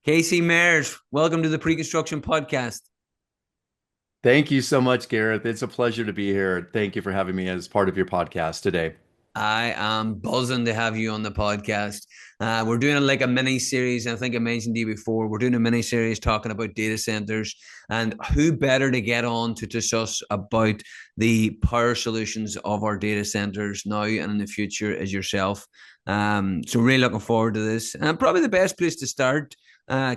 Casey Mears, welcome to the Pre-Construction Podcast. Thank you so much, Gareth. It's a pleasure to be here. Thank you for having me as part of your podcast today. I am buzzing to have you on the podcast. We're doing like a mini series. I think I mentioned to you before. We're doing a mini series talking about data centers, and who better to get on to discuss about the power solutions of our data centers now and in the future is yourself. So really looking forward to this. And probably the best place to start,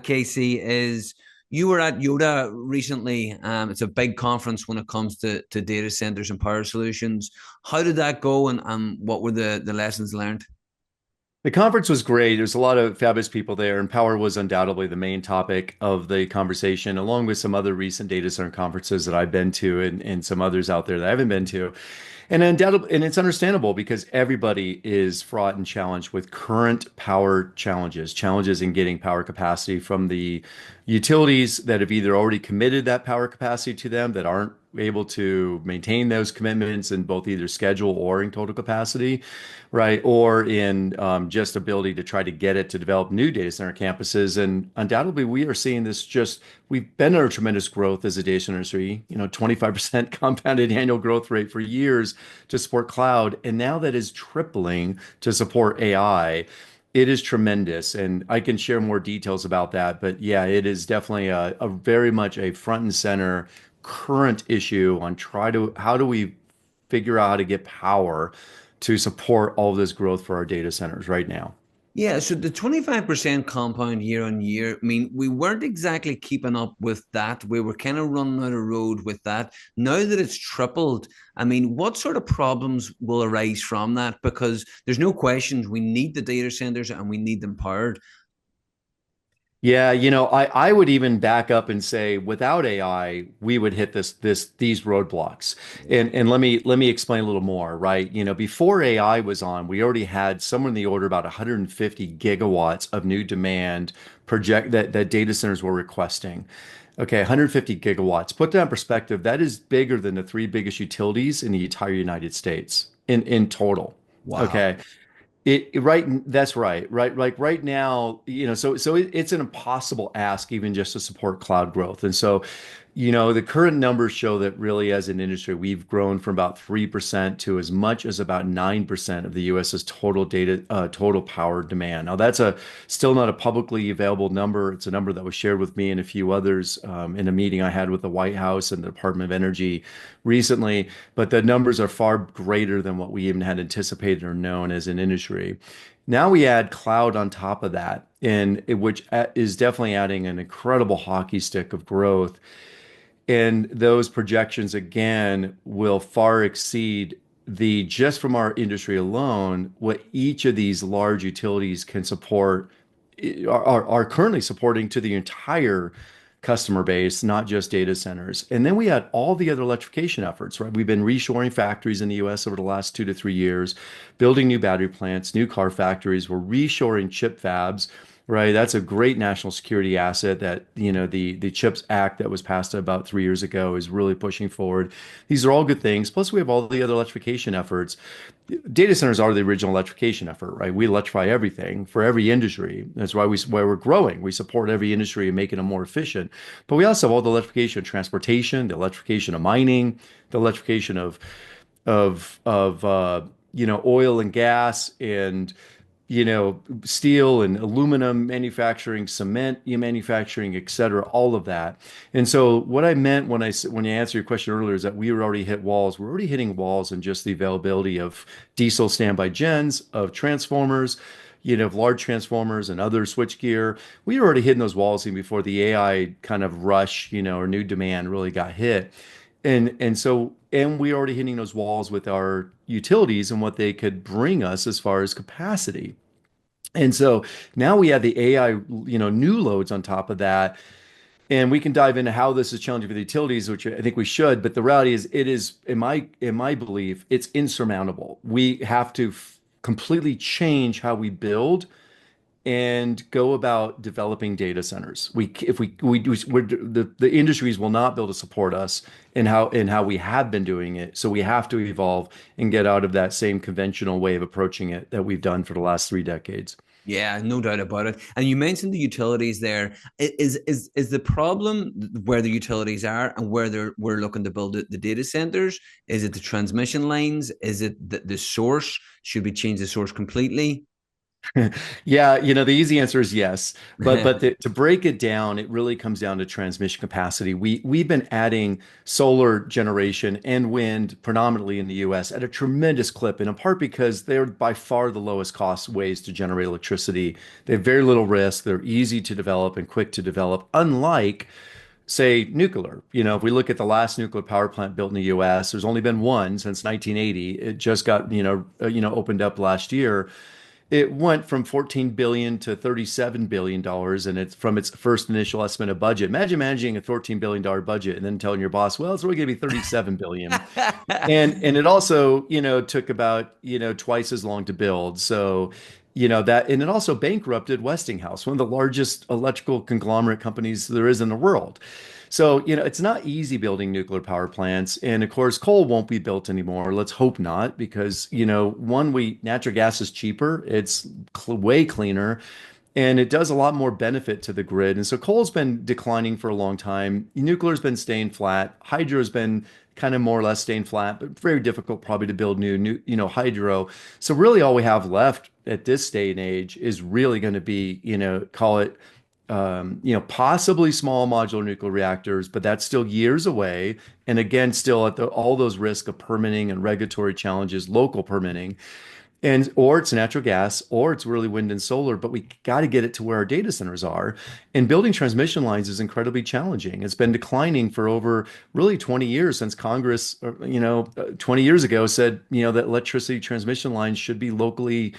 Casey, is you were at Yoda recently. It's a big conference when it comes to data centers and power solutions. How did that go, and what were the lessons learned? The conference was great. There's a lot of fabulous people there, and power was undoubtedly the main topic of the conversation, along with some other recent data center conferences that I've been to and some others out there that I haven't been to. And undoubtedly, and it's understandable because everybody is fraught and challenged with current power challenges, challenges in getting power capacity from the utilities that have either already committed that power capacity to them that aren't able to maintain those commitments in both either schedule or in total capacity, right? Or in just ability to try to get it to develop new data center campuses. And undoubtedly, we are seeing this just, we've been in a tremendous growth as a data center industry, 25% compounded annual growth rate for years to support cloud. And now that is tripling to support AI. It is tremendous, and I can share more details about that. But yeah, it is definitely a very much a front and center current issue on how do we figure out how to get power to support all of this growth for our data centers right now. Yeah, so the 25% compound year on year, I mean, we weren't exactly keeping up with that. We were kind of running out of road with that. Now that it's tripled, I mean, what sort of problems will arise from that? Because there's no questions. We need the data centers and we need them powered. Yeah, I would even back up and say without AI, we would hit these roadblocks. Yeah. And let me explain a little more, right? Before AI was on, we already had somewhere in the order about 150 gigawatts of new demand project that data centers were requesting. Okay, 150 gigawatts. Put that in perspective, that is bigger than the three biggest utilities in the entire United States in total. Wow. Okay. Right, that's right. Right, like right now, it's an impossible ask even just to support cloud growth. And so, the current numbers show that really as an industry, we've grown from about 3% to as much as about 9% of the US's total power demand. Now, that's still not a publicly available number. It's a number that was shared with me and a few others in a meeting I had with the White House and the Department of Energy recently, but the numbers are far greater than what we even had anticipated or known as an industry. Now we add cloud on top of that, which is definitely adding an incredible hockey stick of growth. And those projections again will far exceed the just from our industry alone, what each of these large utilities can support are currently supporting to the entire customer base, not just data centers. And then we had all the other electrification efforts, right? We've been reshoring factories in the US over the last 2 to 3 years, building new battery plants, new car factories. We're reshoring chip fabs. Right, that's a great national security asset that, the CHIPS Act that was passed about 3 years ago is really pushing forward. These are all good things. Plus, we have all the other electrification efforts. Data centers are the original electrification effort, right? We electrify everything for every industry. That's why we're growing. We support every industry and making them more efficient. But we also have all the electrification of transportation, the electrification of mining, the electrification of oil and gas and steel and aluminum manufacturing, cement manufacturing, et cetera, all of that. And so what I meant when you answered your question earlier is that we were already hit walls. We're already hitting walls in just the availability of diesel standby gens, of transformers, of large transformers and other switchgear. We were already hitting those walls even before the AI kind of rush, or new demand really got hit. And we're already hitting those walls with our utilities and what they could bring us as far as capacity. And so now we have the AI, new loads on top of that. And we can dive into how this is challenging for the utilities, which I think we should. But the reality is, it is, in my belief, it's insurmountable. We have to completely change how we build and go about developing data centers. The industries will not be able to support us in how we have been doing it. So we have to evolve and get out of that same conventional way of approaching it that we've done for the last 3 decades. Yeah, no doubt about it. And you mentioned the utilities there. Is the problem where the utilities are and where we're looking to build the data centers? Is it the transmission lines? Is it the source? Should we change the source completely? Yeah, the easy answer is yes. But to break it down, it really comes down to transmission capacity. We've been adding solar generation and wind predominantly in the US at a tremendous clip, and in part because they're by far the lowest cost ways to generate electricity. They have very little risk, they're easy to develop and quick to develop, unlike say nuclear. If we look at the last nuclear power plant built in the US, there's only been one since 1980. It just got, opened up last year. It went from 14 billion to 37 billion dollars, and it's from its first initial estimate of budget. Imagine managing a 14 billion dollar budget and then telling your boss, "Well, it's only going to be 37 billion." And it also, took about, twice as long to build. So, that, and it also bankrupted Westinghouse, one of the largest electrical conglomerate companies there is in the world. So, it's not easy building nuclear power plants. And of course, coal won't be built anymore. Let's hope not, because, natural gas is cheaper, it's way cleaner, and it does a lot more benefit to the grid. And so coal's been declining for a long time. Nuclear's been staying flat. Hydro's been kind of more or less staying flat, but very difficult probably to build new, hydro. So really all we have left at this day and age is really going to be, call it possibly small modular nuclear reactors, but that's still years away. And again, still at all those risks of permitting and regulatory challenges, local permitting. And or it's natural gas, or it's really wind and solar, but we got to get it to where our data centers are. And building transmission lines is incredibly challenging. It's been declining for over really 20 years since Congress, 20 years ago said, that electricity transmission lines should be locally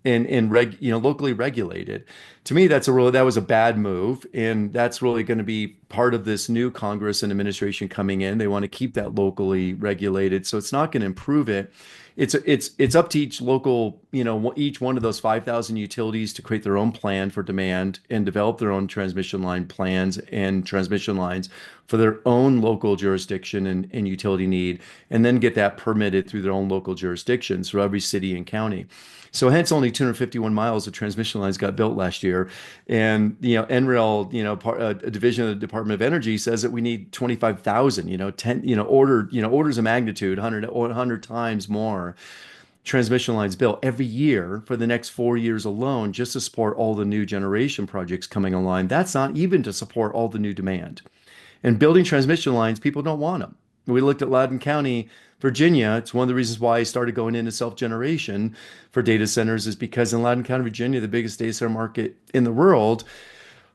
locally regulated. To me, that was a bad move, and that's really going to be part of this new Congress and administration coming in. They want to keep that locally regulated, so it's not going to improve it. It's up to each local, each one of those 5,000 utilities to create their own plan for demand and develop their own transmission line plans and transmission lines for their own local jurisdiction and utility need, and then get that permitted through their own local jurisdictions for every city and county. So hence only 251 miles of transmission lines got built last year. And, NREL, a division of the Department of Energy says that we need 25,000, 10, orders of magnitude, 100 times more transmission lines built every year for the next 4 years alone, just to support all the new generation projects coming online. That's not even to support all the new demand. And building transmission lines, people don't want them. We looked at Loudoun County, Virginia. It's one of the reasons why I started going into self-generation for data centers, is because in Loudoun County, Virginia, the biggest data center market in the world,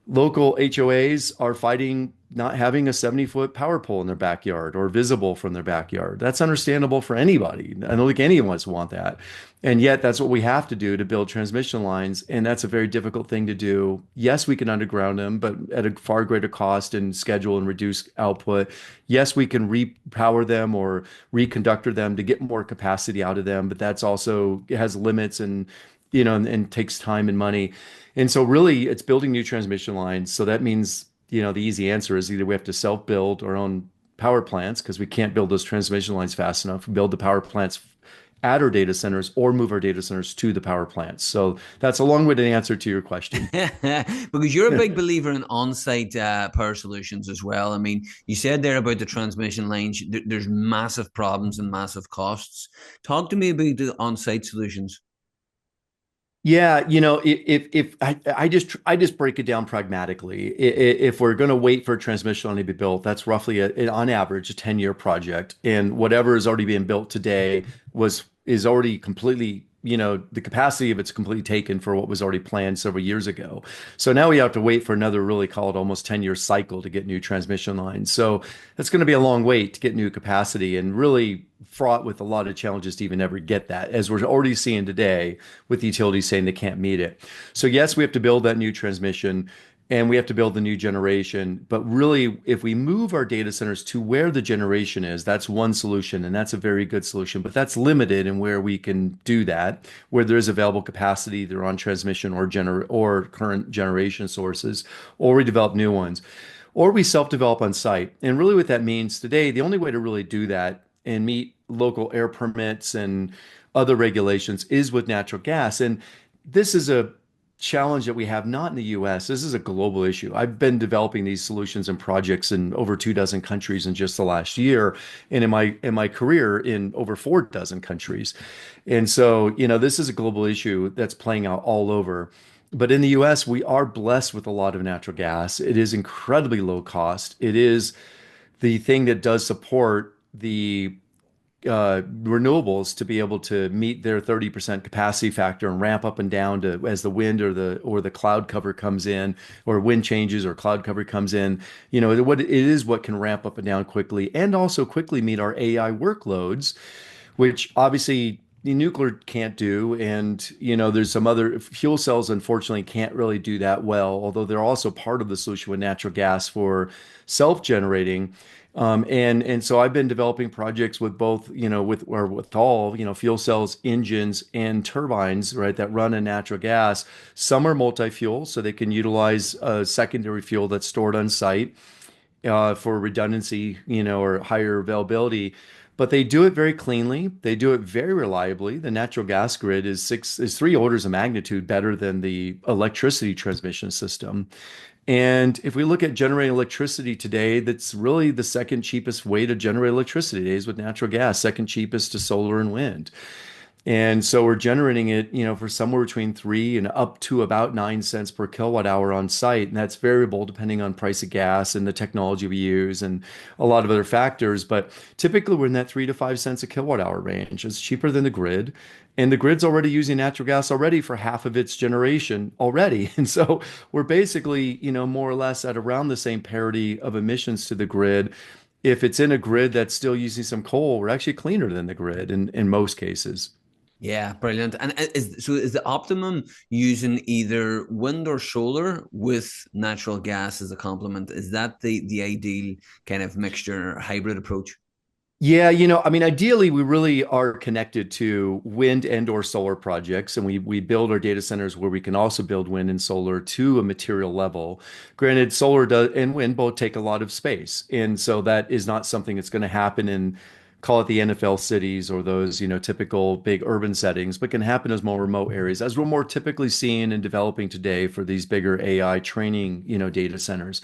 local HOAs are fighting not having a 70-foot power pole in their backyard or visible from their backyard. That's understandable for anybody. I don't think any of us want that. And yet that's what we have to do to build transmission lines. And that's a very difficult thing to do. Yes, we can underground them, but at a far greater cost and schedule and reduce output. Yes, we can repower them or reconductor them to get more capacity out of them, but that's also, it has limits and, and takes time and money. And so really it's building new transmission lines. So that means, the easy answer is either we have to self-build our own power plants because we can't build those transmission lines fast enough, build the power plants at our data centers, or move our data centers to the power plants. So that's a long-winded answer to your question. Because you're a big believer in on-site power solutions as well. I mean, you said there about the transmission lines, there's massive problems and massive costs. Talk to me about the on-site solutions. Yeah, if I just break it down pragmatically. If we're going to wait for a transmission line to be built, that's roughly on average a 10-year project, and whatever is already being built today is already completely, the capacity of it's completely taken for what was already planned several years ago. So now we have to wait for another, really call it almost 10-year cycle to get new transmission lines. So that's going to be a long wait to get new capacity, and really fraught with a lot of challenges to even ever get that, as we're already seeing today with the utilities saying they can't meet it. So yes, we have to build that new transmission and we have to build the new generation. But really, if we move our data centers to where the generation is, that's one solution, and that's a very good solution. But that's limited in where we can do that, where there is available capacity either on transmission or current generation sources, or we develop new ones, or we self-develop on site. And really, what that means today, the only way to really do that and meet local air permits and other regulations is with natural gas. And this is a challenge that we have, not in the US. This is a global issue. I've been developing these solutions and projects in over 2 dozen countries in just the last year, and in my career in over 4 dozen countries. And so, this is a global issue that's playing out all over. But in the US, we are blessed with a lot of natural gas. It is incredibly low cost. It is the thing that does support the renewables to be able to meet their 30% capacity factor and ramp up and down to as the wind or the cloud cover comes in, or wind changes or cloud cover comes in. It is what can ramp up and down quickly and also quickly meet our AI workloads, which obviously the nuclear can't do. And, there's some other fuel cells, unfortunately, can't really do that well, although they're also part of the solution with natural gas for self-generating. And so I've been developing projects with both, with all, fuel cells, engines, and turbines, right, that run on natural gas. Some are multi-fuel, so they can utilize a secondary fuel that's stored on site for redundancy, or higher availability. But they do it very cleanly. They do it very reliably. The natural gas grid is 3 orders of magnitude better than the electricity transmission system. And if we look at generating electricity today, that's really the second cheapest way to generate electricity today is with natural gas, second cheapest to solar and wind. And so we're generating it, for somewhere between 3 and up to about 9 cents per kilowatt hour on site. And that's variable depending on price of gas and the technology we use and a lot of other factors. But typically we're in that 3 to 5 cents a kilowatt hour range. It's cheaper than the grid. And the grid's already using natural gas already for half of its generation already. And so we're basically, more or less at around the same parity of emissions to the grid. If it's in a grid that's still using some coal, we're actually cleaner than the grid in most cases. Yeah, brilliant. And is the optimum using either wind or solar with natural gas as a complement? Is that the ideal kind of mixture hybrid approach? Yeah, I mean, ideally, we really are connected to wind and or solar projects, and we build our data centers where we can also build wind and solar to a material level. Granted, solar does and wind both take a lot of space, and so that is not something that's going to happen in, call it the NFL cities or those, typical big urban settings, but can happen as more remote areas, as we're more typically seeing and developing today for these bigger AI training, data centers.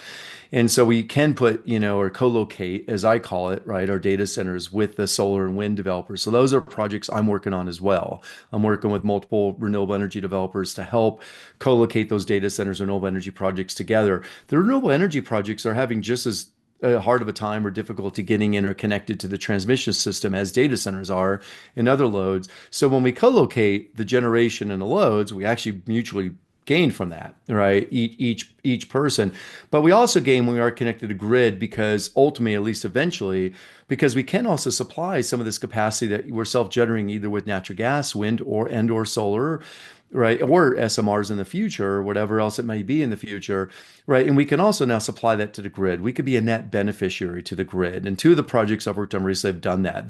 And so we can put, or co-locate, as I call it, right, our data centers with the solar and wind developers. So those are projects I'm working on as well. I'm working with multiple renewable energy developers to help co-locate those data centers and renewable energy projects together. The renewable energy projects are having just as hard of a time or difficulty getting interconnected to the transmission system as data centers are in other loads. So when we co-locate the generation and the loads, we actually mutually gain from that, right? Each person. But we also gain when we are connected to grid because ultimately, at least eventually, because we can also supply some of this capacity that we're self-generating either with natural gas, wind, or solar, right? Or SMRs in the future, or whatever else it may be in the future, right? And we can also now supply that to the grid. We could be a net beneficiary to the grid. And two of the projects I've worked on recently have done that.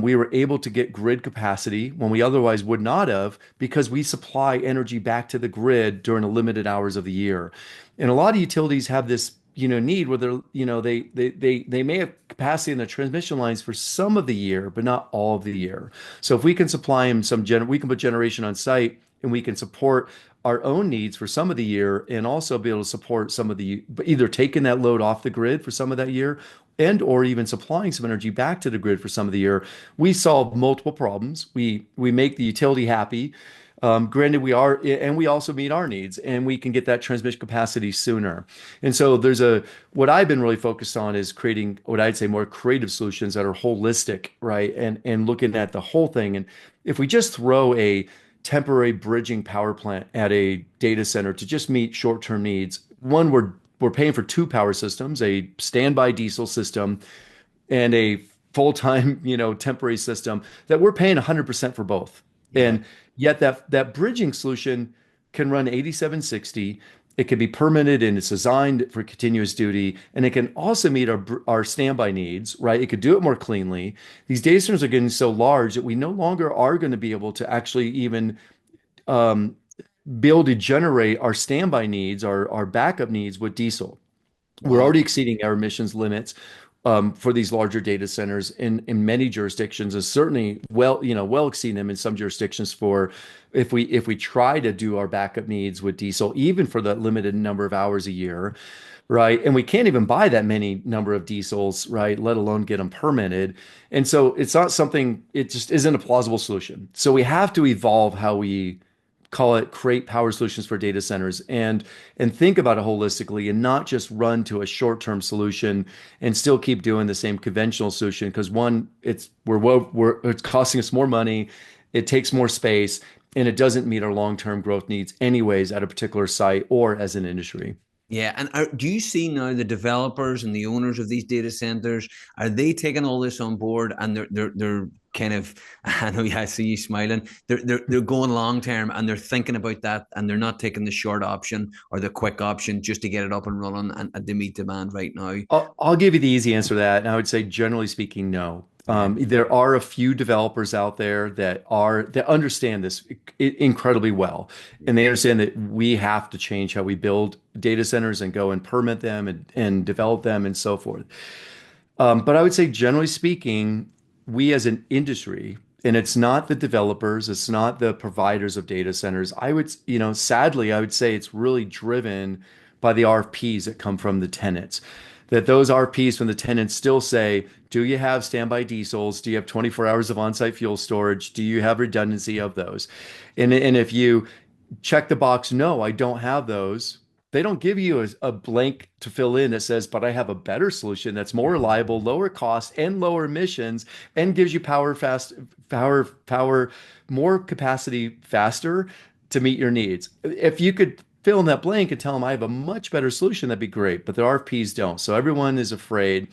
We were able to get grid capacity when we otherwise would not have because we supply energy back to the grid during the limited hours of the year. And a lot of utilities have this, need where they're, they may have capacity in the transmission lines for some of the year, but not all of the year. So if we can supply them we can put generation on site and we can support our own needs for some of the year and also be able to support some of the either taking that load off the grid for some of that year and or even supplying some energy back to the grid for some of the year, we solve multiple problems. We make the utility happy. Granted, we also meet our needs, and we can get that transmission capacity sooner. And so what I've been really focused on is creating what I'd say more creative solutions that are holistic, right? And looking at the whole thing. And if we just throw a temporary bridging power plant at a data center to just meet short-term needs, one, we're paying for two power systems, a standby diesel system and a full-time, temporary system that we're paying 100% for both. Yeah. And yet that bridging solution can run 8760. It can be permitted and it's designed for continuous duty, and it can also meet our standby needs, right? It could do it more cleanly. These data centers are getting so large that we no longer are going to be able to actually even um, be able to generate our standby needs, our backup needs with diesel. We're Wow. already exceeding our emissions limits. for these larger data centers in many jurisdictions, is certainly well exceeding them in some jurisdictions for if we try to do our backup needs with diesel, even for the limited number of hours a year, right? And we can't even buy that many number of diesels, right? Let alone get them permitted. And so it's not something, it just isn't a plausible solution. So we have to evolve how we call it create power solutions for data centers and think about it holistically and not just run to a short-term solution and still keep doing the same conventional solution because one, it's costing us more money, it takes more space, and it doesn't meet our long-term growth needs anyways at a particular site or as an industry. Yeah, and do you see now the developers and the owners of these data centers, are they taking all this on board and they're kind of, I know, yeah, I see you smiling. They're going long term and they're thinking about that and they're not taking the short option or the quick option just to get it up and running and to meet demand right now. I'll give you the easy answer to that, and I would say generally speaking, no. Yeah. There are a few developers out there that understand this incredibly well, and they understand that we have to change how we build data centers and go and permit them and develop them and so forth. But I would say generally speaking, we as an industry, and it's not the developers, it's not the providers of data centers. Sadly, I would say it's really driven by the RFPs that come from the tenants. That those RFPs from the tenants still say, do you have standby diesels? Do you have 24 hours of on-site fuel storage? Do you have redundancy of those? And if you check the box, no, I don't have those. They don't give you a blank to fill in that says, but I have a better solution that's more reliable, lower cost, and lower emissions, and gives you power, more capacity faster to meet your needs. If you could fill in that blank and tell them I have a much better solution, that'd be great. But the RFPs don't. So everyone is afraid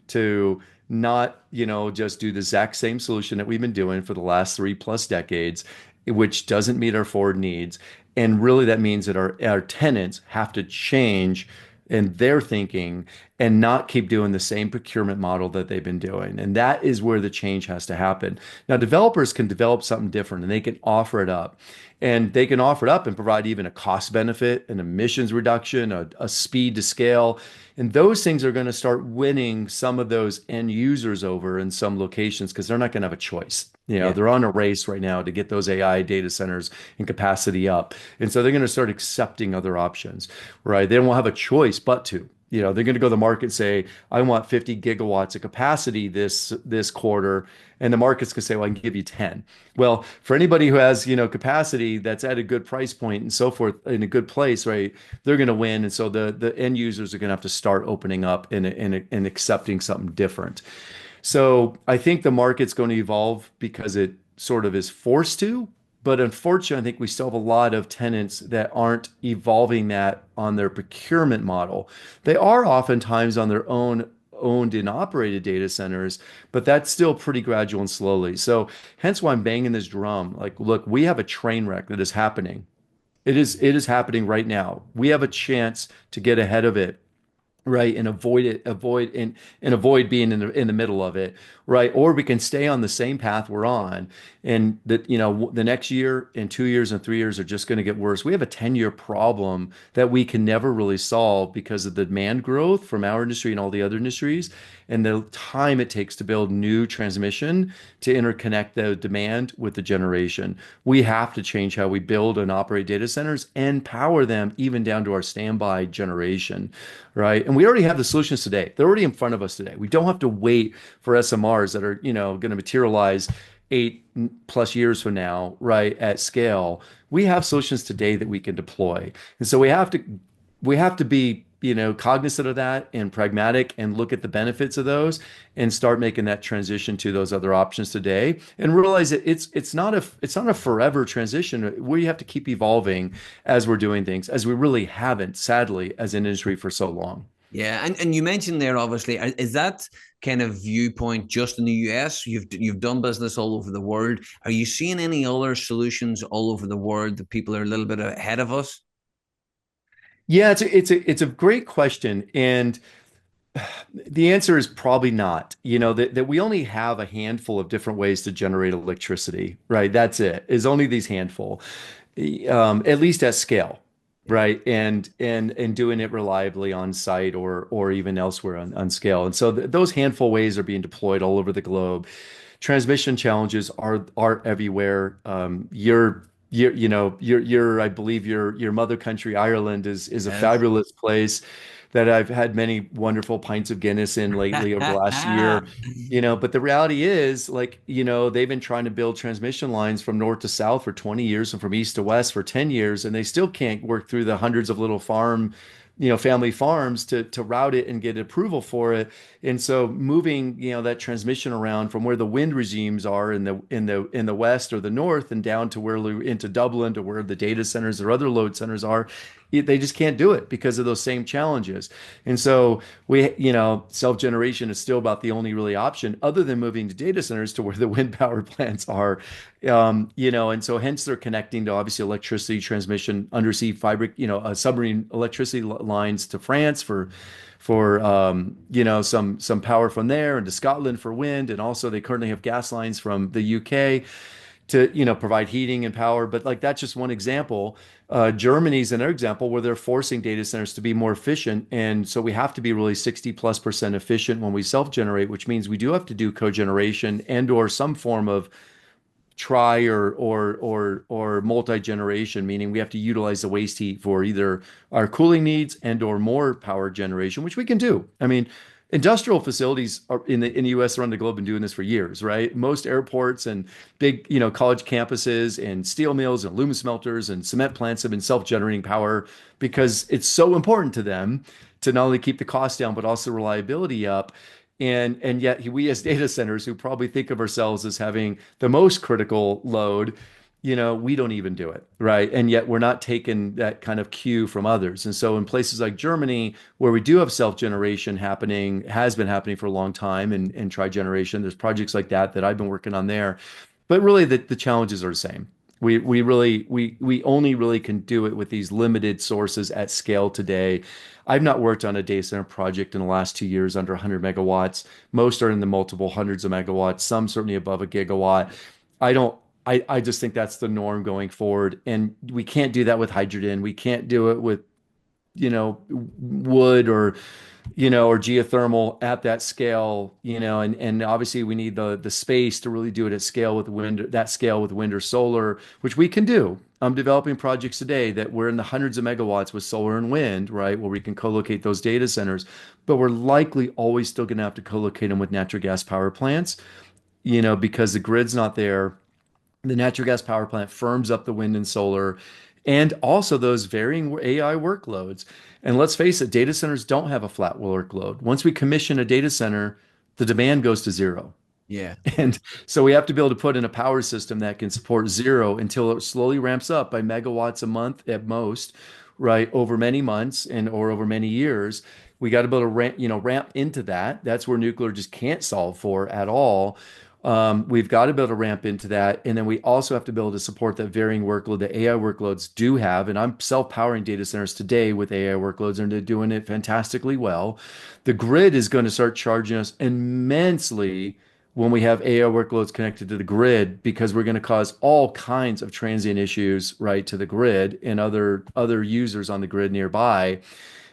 to not, just do the exact same solution that we've been doing for the last 3+ decades, which doesn't meet our forward needs. And really, that means that our tenants have to change in their thinking and not keep doing the same procurement model that they've been doing. And that is where the change has to happen. Now, developers can develop something different and they can offer it up. And they can offer it up and provide even a cost benefit, an emissions reduction, a speed to scale. And those things are going to start winning some of those end users over in some locations because they're not going to have a choice. Yeah. They're on a race right now to get those AI data centers and capacity up. And so they're going to start accepting other options, right? They won't have a choice but to. They're going to go to the market and say, I want 50 gigawatts of capacity this quarter. And the market's going to say, well, I can give you 10. Well, for anybody who has, capacity that's at a good price point and so forth in a good place, right? They're going to win. And so the end users are going to have to start opening up and accepting something different. So I think the market's going to evolve because it sort of is forced to. But unfortunately, I think we still have a lot of tenants that aren't evolving that on their procurement model. They are oftentimes on their own owned and operated data centers, but that's still pretty gradual and slowly. So hence why I'm banging this drum. Like, look, we have a train wreck that is happening. It is happening right now. We have a chance to get ahead of it, right, and avoid being in the middle of it, right? Or we can stay on the same path we're on, and that the next year and 2 years and 3 years are just going to get worse. We have a 10-year problem that we can never really solve because of the demand growth from our industry and all the other industries, and the time it takes to build new transmission to interconnect the demand with the generation. We have to change how we build and operate data centers and power them even down to our standby generation, right? And we already have the solutions today. They're already in front of us today. We don't have to wait for SMRs that are, going to materialize 8+ years from now, right, at scale. We have solutions today that we can deploy. And so we have to be, cognizant of that and pragmatic and look at the benefits of those and start making that transition to those other options today and realize that it's not a forever transition. We have to keep evolving as we're doing things, as we really haven't, sadly, as an industry for so long. Yeah, and you mentioned there, obviously, is that kind of viewpoint just in the US? You've done business all over the world. Are you seeing any other solutions all over the world that people are a little bit ahead of us? Yeah, it's a great question, and the answer is probably not. That we only have a handful of different ways to generate electricity, right? That's it. Is only these handful, at least at scale. Yeah. right? And doing it reliably on site or even elsewhere on scale. And so those handful ways are being deployed all over the globe. Transmission challenges are everywhere. Your I believe your mother country, Ireland, is a Yes. fabulous place that I've had many wonderful pints of Guinness in lately over the last year. But the reality is, like, they've been trying to build transmission lines from north to south for 20 years and from east to west for 10 years, and they still can't work through the hundreds of little family farms to route it and get approval for it. And so moving, that transmission around from where the wind regimes are in the west or the north and down to where into Dublin to where the data centers or other load centers are, they just can't do it because of those same challenges. And so self-generation is still about the only really option other than moving to data centers to where the wind power plants are. And so hence they're connecting to obviously electricity transmission, undersea fiber, submarine electricity lines to France for some power from there and to Scotland for wind. And also they currently have gas lines from the UK to provide heating and power. But like that's just one example. Germany's another example where they're forcing data centers to be more efficient, and so we have to be really 60+% efficient when we self-generate, which means we do have to do cogeneration and or some form of tri or multi-generation, meaning we have to utilize the waste heat for either our cooling needs and or more power generation, which we can do. I mean, industrial facilities are in the US around the globe been doing this for years, right? Most airports and big, college campuses and steel mills and aluminum smelters and cement plants have been self-generating power because it's so important to them to not only keep the cost down, but also reliability up. And yet we as data centers who probably think of ourselves as having the most critical load, we don't even do it, right? And yet we're not taking that kind of cue from others. And so in places like Germany, where we do have self-generation happening, has been happening for a long time, and tri-generation, there's projects like that I've been working on there. But really the challenges are the same. We only really can do it with these limited sources at scale today. I've not worked on a data center project in the last 2 years under 100 megawatts. Most are in the multiple hundreds of megawatts, some certainly above a gigawatt. I don't, I just think that's the norm going forward. And we can't do that with hydrogen. We can't do it with, wood or geothermal at that scale, and obviously we need the space to really do it at scale with wind or solar, which we can do. I'm developing projects today that we're in the hundreds of megawatts with solar and wind, right, where we can co-locate those data centers, but we're likely always still going to have to co-locate them with natural gas power plants, because the grid's not there. The natural gas power plant firms up the wind and solar and also those varying AI workloads. And let's face it, data centers don't have a flat workload. Once we commission a data center, the demand goes to zero. Yeah. And so we have to be able to put in a power system that can support zero until it slowly ramps up by megawatts a month at most, right, over many months and or over many years. We got to be able to ramp into that. That's where nuclear just can't solve for at all. We've got to be able to ramp into that. And then we also have to be able to support that varying workload that AI workloads do have. And I'm self-powering data centers today with AI workloads, and they're doing it fantastically well. The grid is going to start charging us immensely when we have AI workloads connected to the grid, because we're going to cause all kinds of transient issues, right, to the grid and other users on the grid nearby.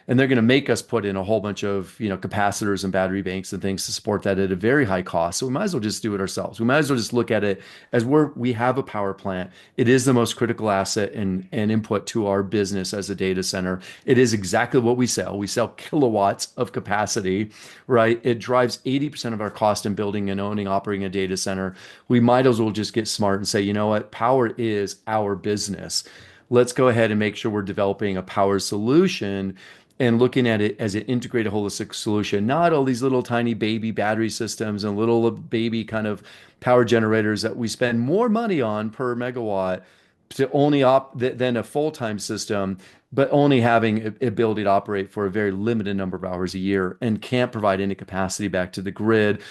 And they're going to make us put in a whole bunch of, capacitors and battery banks and things to support that at a very high cost. So we might as well just do it ourselves. We might as well just look at it as we have a power plant. It is the most critical asset and input to our business as a data center. It is exactly what we sell. We sell kilowatts of capacity, right? It drives 80% of our cost in building and owning, operating a data center. We might as well just get smart and say, you know what? Power is our business. Let's go ahead and make sure we're developing a power solution and looking at it as an integrated holistic solution, not all these little tiny baby battery systems and little baby kind of power generators that we spend more money on per megawatt to only than a full-time system, but only having ability to operate for a very limited number of hours a year and can't provide any capacity back to the grid.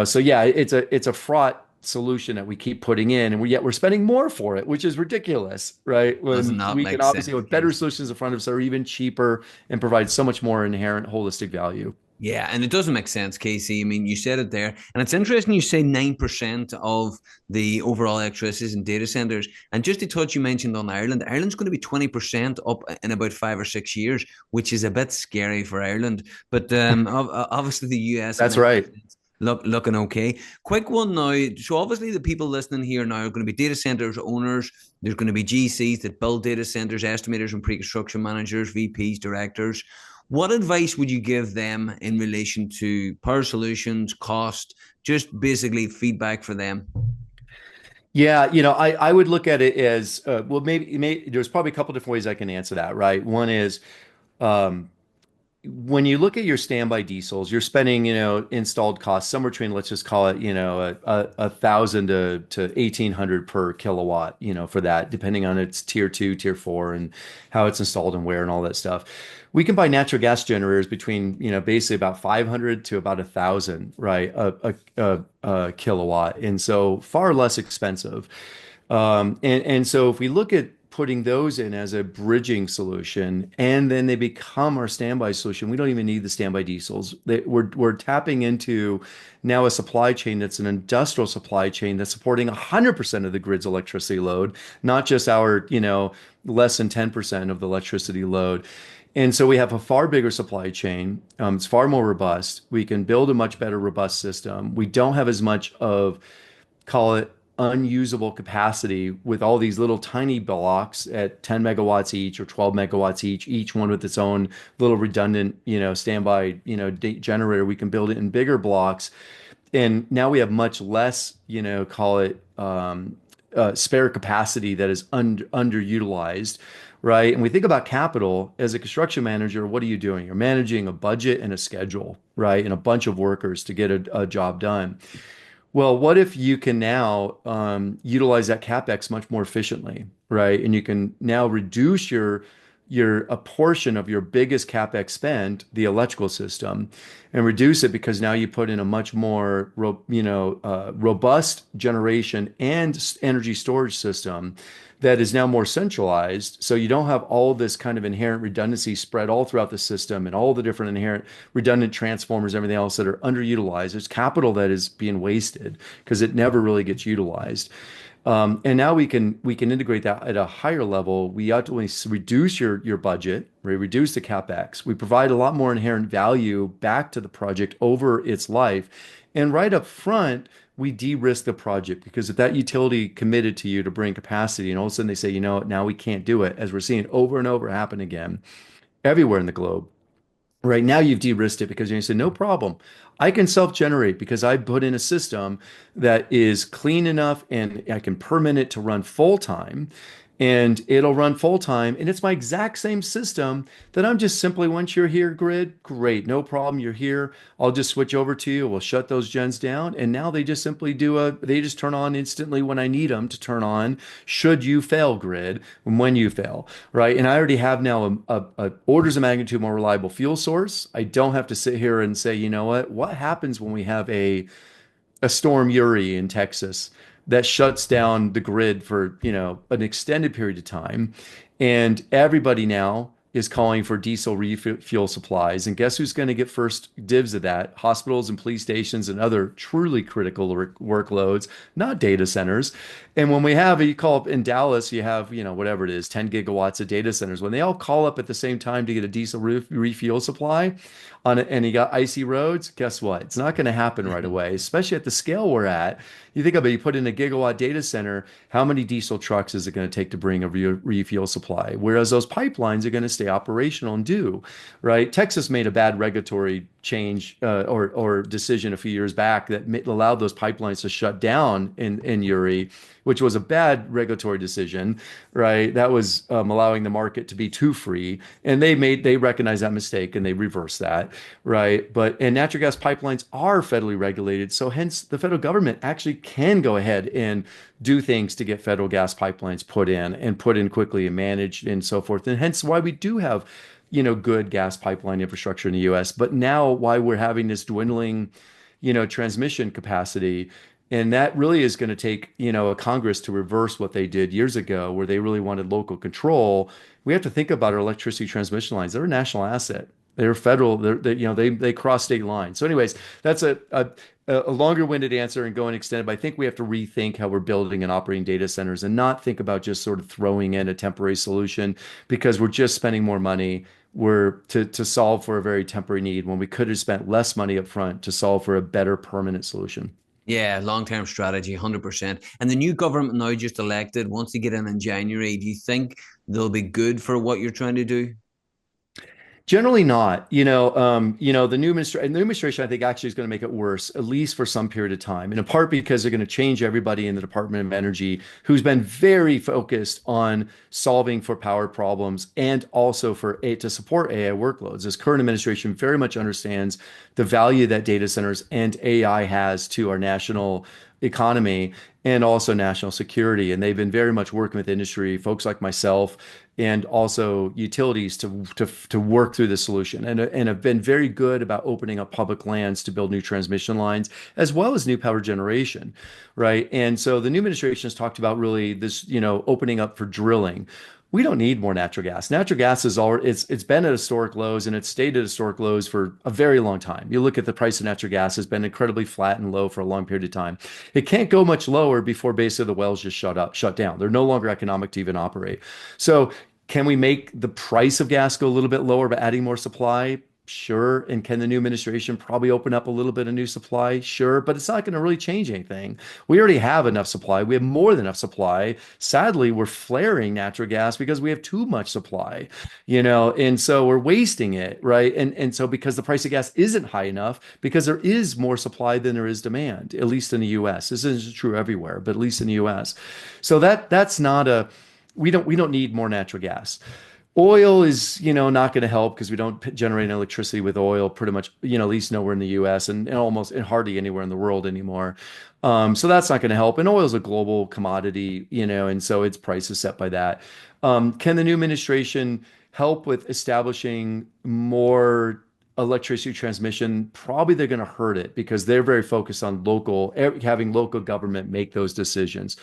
So yeah, it's a fraught solution that we keep putting in, and yet we're spending more for it, which is ridiculous, right? Does When not we can make obviously sense. have better solutions in front of us that are even cheaper and provide so much more inherent holistic value. Yeah, and it doesn't make sense, Casey. I mean, you said it there, and it's interesting you say 9% of the overall electricity is in data centers. And just to touch, you mentioned on Ireland, Ireland's going to be 20% up in about 5 or 6 years, which is a bit scary for Ireland. But obviously, the US at That's right. 9%. Looking okay. Quick one now. So obviously the people listening here now are going to be data centers owners. There's going to be GCs that build data centers, estimators and pre-construction managers, VPs, directors. What advice would you give them in relation to power solutions, cost, just basically feedback for them? Yeah, I would look at it as well, maybe there's probably a couple different ways I can answer that, right? One is um, when you look at your standby diesels, you're spending, installed costs somewhere between, let's just call it, a thousand to 1,800 per kilowatt, for that, depending on its tier two, tier four, and how it's installed and where and all that stuff. We can buy natural gas generators between, basically about 500 to about 1,000, right, a kilowatt, and so far less expensive. And so if we look at putting those in as a bridging solution, and then they become our standby solution, we don't even need the standby diesels. We're tapping into now a supply chain that's an industrial supply chain that's supporting 100% of the grid's electricity load, not just our, less than 10% of the electricity load. And so we have a far bigger supply chain. It's far more robust. We can build a much better robust system. We don't have as much of, call it, unusable capacity with all these little tiny blocks at 10 megawatts each or 12 megawatts each one with its own little redundant, standby, generator. We can build it in bigger blocks. And now we have much less, call it spare capacity that is underutilized, right? And we think about capital as a construction manager, what are you doing? You're managing a budget and a schedule, right? And a bunch of workers to get a job done. Well, what if you can now utilize that CapEx much more efficiently, right? And you can now reduce your a portion of your biggest CapEx spend, the electrical system, and reduce it because now you put in a much more robust generation and energy storage system that is now more centralized. So you don't have all this kind of inherent redundancy spread all throughout the system and all the different inherent redundant transformers, everything else that are underutilized. There's capital that is being wasted because it never really gets utilized. And now we can integrate that at a higher level. We ultimately reduce your budget, we reduce the CapEx. We provide a lot more inherent value back to the project over its life. And right up front, we de-risk the project because if that utility committed to you to bring capacity and all of a sudden they say, now we can't do it, as we're seeing over and over happen again everywhere in the globe. Right now, you've de-risked it because you said, no problem. I can self-generate because I put in a system that is clean enough and I can permit it to run full time. And it'll run full time. And it's my exact same system that I'm just simply, once you're here, grid, great, no problem. You're here. I'll just switch over to you. We'll shut those gens down. And now they just simply they just turn on instantly when I need them to turn on, should you fail, grid, when you fail, right? And I already have now a orders of magnitude more reliable fuel source. I don't have to sit here and say, what happens when we have a storm Uri in Texas that shuts down the grid for, an extended period of time. And everybody now is calling for diesel refuel supplies. And guess who's going to get first dibs of that? Hospitals and police stations and other truly critical workloads, not data centers. And when we have, you call up in Dallas, you have, whatever it is, 10 gigawatts of data centers. When they all call up at the same time to get a diesel refuel supply and you got icy roads, guess what? It's not going to happen right away, especially at the scale we're at. You think about it, you put in a gigawatt data center, how many diesel trucks is it going to take to bring a refuel supply? Whereas those pipelines are going to stay operational and do, right? Texas made a bad regulatory change or decision a few years back that allowed those pipelines to shut down in Uri, which was a bad regulatory decision, right? That was allowing the market to be too free, and they recognized that mistake and they reversed that, right? And natural gas pipelines are federally regulated, so hence the federal government actually can go ahead and do things to get federal gas pipelines put in quickly and managed and so forth, and hence why we do have good gas pipeline infrastructure in the US. But now why we're having this dwindling, transmission capacity. And that really is going to take, a Congress to reverse what they did years ago, where they really wanted local control. We have to think about our electricity transmission lines. They're a national asset. They're federal. They cross state lines. So, anyways, that's a longer-winded answer and going extended. But I think we have to rethink how we're building and operating data centers and not think about just sort of throwing in a temporary solution because we're just spending more money. We're to solve for a very temporary need when we could have spent less money up front to solve for a better permanent solution. Yeah, long term strategy, 100%. And the new government now just elected, once they get in January, do you think they'll be good for what you're trying to do? Generally not. The new administration, I think, actually is going to make it worse, at least for some period of time. And in part because they're going to change everybody in the Department of Energy who's been very focused on solving for power problems and also to support AI workloads. This current administration very much understands the value that data centers and AI has to our national economy and also national security. And they've been very much working with industry, folks like myself, and also utilities to work through the solution and have been very good about opening up public lands to build new transmission lines as well as new power generation, right? And so the new administration has talked about really this, opening up for drilling. We don't need more natural gas. Natural gas is already it's been at historic lows and it's stayed at historic lows for a very long time. You look at the price of natural gas has been incredibly flat and low for a long period of time. It can't go much lower before basically the wells just shut down. They're no longer economic to even operate. So can we make the price of gas go a little bit lower by adding more supply? Sure. And can the new administration probably open up a little bit of new supply? Sure. But it's not going to really change anything. We already have enough supply. We have more than enough supply. Sadly, we're flaring natural gas because we have too much supply, and so we're wasting it, right? And so because the price of gas isn't high enough, because there is more supply than there is demand, at least in the US. This isn't true everywhere, but at least in the US. So that's not a we don't need more natural gas. Oil is, not going to help because we don't generate electricity with oil pretty much, at least nowhere in the US and almost and hardly anywhere in the world anymore. So that's not going to help. And oil is a global commodity, and so its price is set by that. Can the new administration help with establishing more electricity transmission? Probably they're going to hurt it because they're very focused on having local government make those decisions.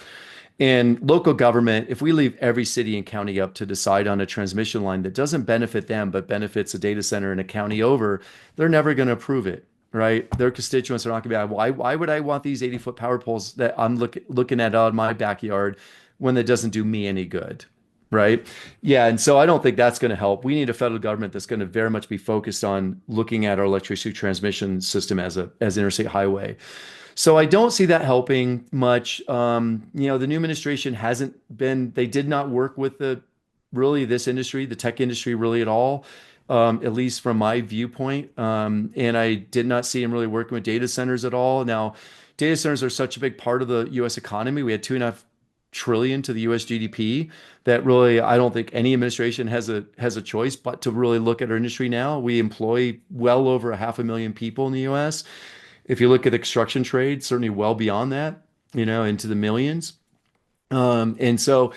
And local government, if we leave every city and county up to decide on a transmission line that doesn't benefit them, but benefits a data center in a county over, they're never going to approve it, right? Their constituents are not going to be, why would I want these 80-foot power poles that I'm looking at out in my backyard when that doesn't do me any good, right? Yeah. And so I don't think that's going to help. We need a federal government that's going to very much be focused on looking at our electricity transmission system as interstate highway. So I don't see that helping much. The new administration they did not work with this industry, the tech industry really at all, at least from my viewpoint. And I did not see him really working with data centers at all. Now, data centers are such a big part of the US economy. We had 2.5 trillion to the US GDP that really, I don't think any administration has a choice but to really look at our industry now. We employ well over 500,000 people in the US. If you look at the construction trade, certainly well beyond that, into the millions. And so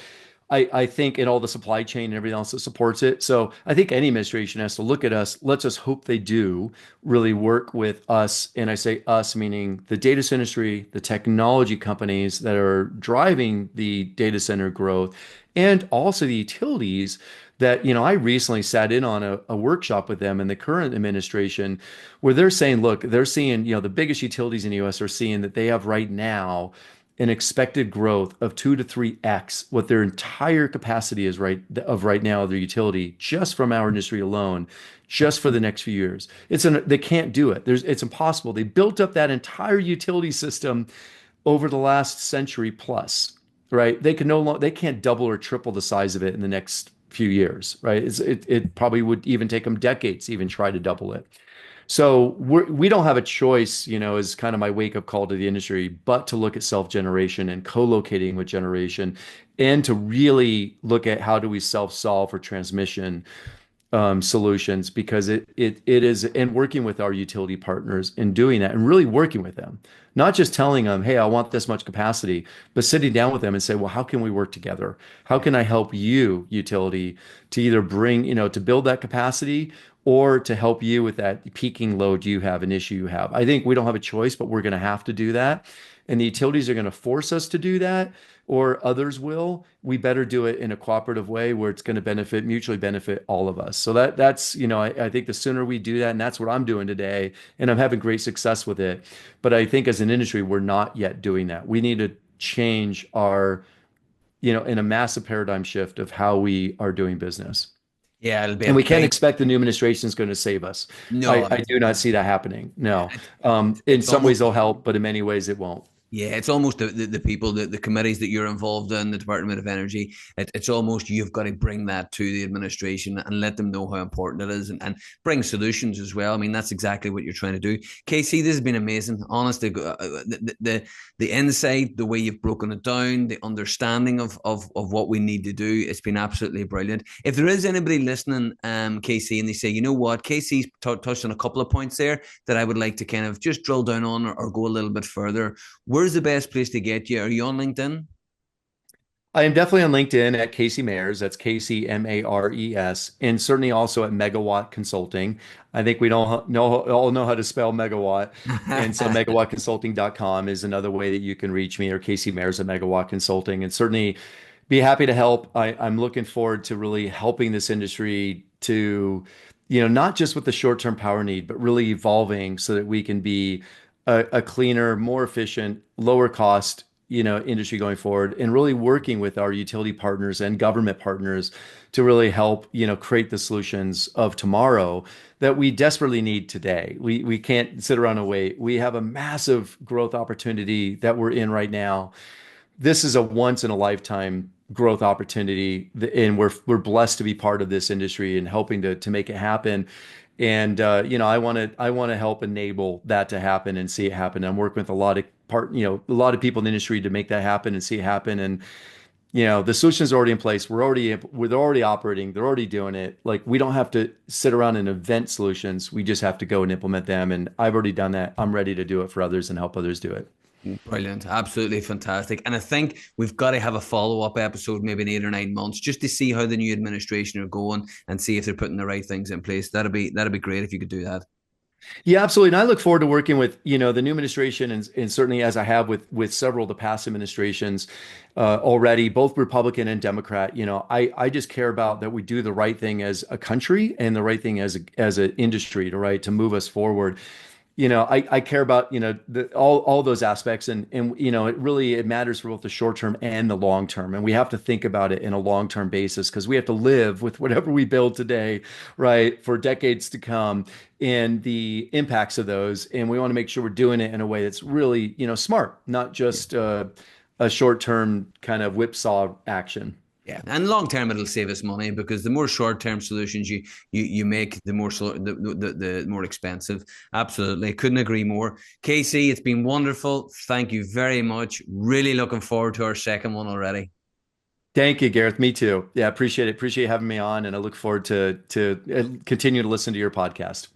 I think in all the supply chain and everything else that supports it. So I think any administration has to look at us. Let's just hope they do really work with us. And I say us, meaning the data center industry, the technology companies that are driving the data center growth, and also the utilities that, I recently sat in on a workshop with them in the current administration where they're saying, look, they're seeing, the biggest utilities in the US are seeing that they have right now an expected growth of 2 to 3x what their entire capacity is right now, their utility, just from our industry alone, just for the next few years. They can't do it. It's impossible. They built up that entire utility system over the last century plus, right? They can't double or triple the size of it in the next few years, right? It probably would even take them decades to even try to double it. So we don't have a choice, is kind of my wake up call to the industry, but to look at self-generation and co-locating with generation and to really look at how do we self-solve for transmission solutions because it is, and working with our utility partners in doing that and really working with them, not just telling them, hey, I want this much capacity, but sitting down with them and say, well, how can we work together? How can I help you, utility, to either bring, to build that capacity or to help you with that peaking load you have, an issue you have? I think we don't have a choice, but we're going to have to do that. and the utilities are going to force us to do that, or others will, we better do it in a cooperative way where it's going to mutually benefit all of us. So that's, I think the sooner we do that, and that's what I'm doing today, and I'm having great success with it. But I think as an industry, we're not yet doing that. We need to change in a massive paradigm shift of how we are doing business. Yeah, it'll be a And we can't big expect the new administration is going to save us. no. I do not see that happening. Yeah, No. In it's some ways, almost they'll help, but in many ways, it won't. yeah, it's almost the people, the committees that you're involved in, the Department of Energy. It's almost you've got to bring that to the administration and let them know how important it is, and bring solutions as well. I mean, that's exactly what you're trying to do. Casey, this has been amazing. Honestly, the insight, the way you've broken it down, the understanding of what we need to do, it's been absolutely brilliant. If there is anybody listening, Casey, and they say, you know what, Casey's touched on a couple of points there that I would like to kind of just drill down on, or go a little bit further. Where's the best place to get you? Are you on LinkedIn? I am definitely on LinkedIn at Casey Mayers. That's Casey Mares, and certainly also at Megawatt Consulting. I think we don't know all know how to spell megawatt, and so megawattconsulting.com is another way that you can reach me, or Casey Mayers at Megawatt Consulting, and certainly be happy to help. I'm looking forward to really helping this industry to, not just with the short-term power need, but really evolving so that we can be a cleaner, more efficient, lower cost, industry going forward, and really working with our utility partners and government partners to really help, create the solutions of tomorrow that we desperately need today. We can't sit around and wait. We have a massive growth opportunity that we're in right now. This is a once in a lifetime growth opportunity, and we're blessed to be part of this industry and helping to make it happen. And I want to help enable that to happen and see it happen. I'm working with a lot of people in the industry to make that happen and see it happen. And the solution's already in place. We're already operating. They're already doing it. Like, we don't have to sit around and invent solutions. We just have to go and implement them. And I've already done that. I'm ready to do it for others and help others do it. Brilliant. Absolutely fantastic. And I think we've got to have a follow-up episode, maybe in 8 or 9 months, just to see how the new administration are going and see if they're putting the right things in place. That'd be great if you could do that. Yeah, absolutely. And I look forward to working with, the new administration, and certainly as I have with several of the past administrations already, both Republican and Democrat. I just care about that we do the right thing as a country and the right thing as an industry to move us forward. I care about, all those aspects, and it matters for both the short term and the long term. And we have to think about it in a long term basis, because we have to live with whatever we build today, right, for decades to come, and the impacts of those. And we want to make sure we're doing it in a way that's really, smart, not just a short term kind of whipsaw action. Yeah, and long term it'll save us money, because the more short term solutions you make, the more the more expensive. Absolutely, couldn't agree more. Casey, it's been wonderful. Thank you very much. Really looking forward to our second one already. Thank you, Gareth. Me too. Yeah, appreciate it. Appreciate having me on, and I look forward to continue to listen to your podcast.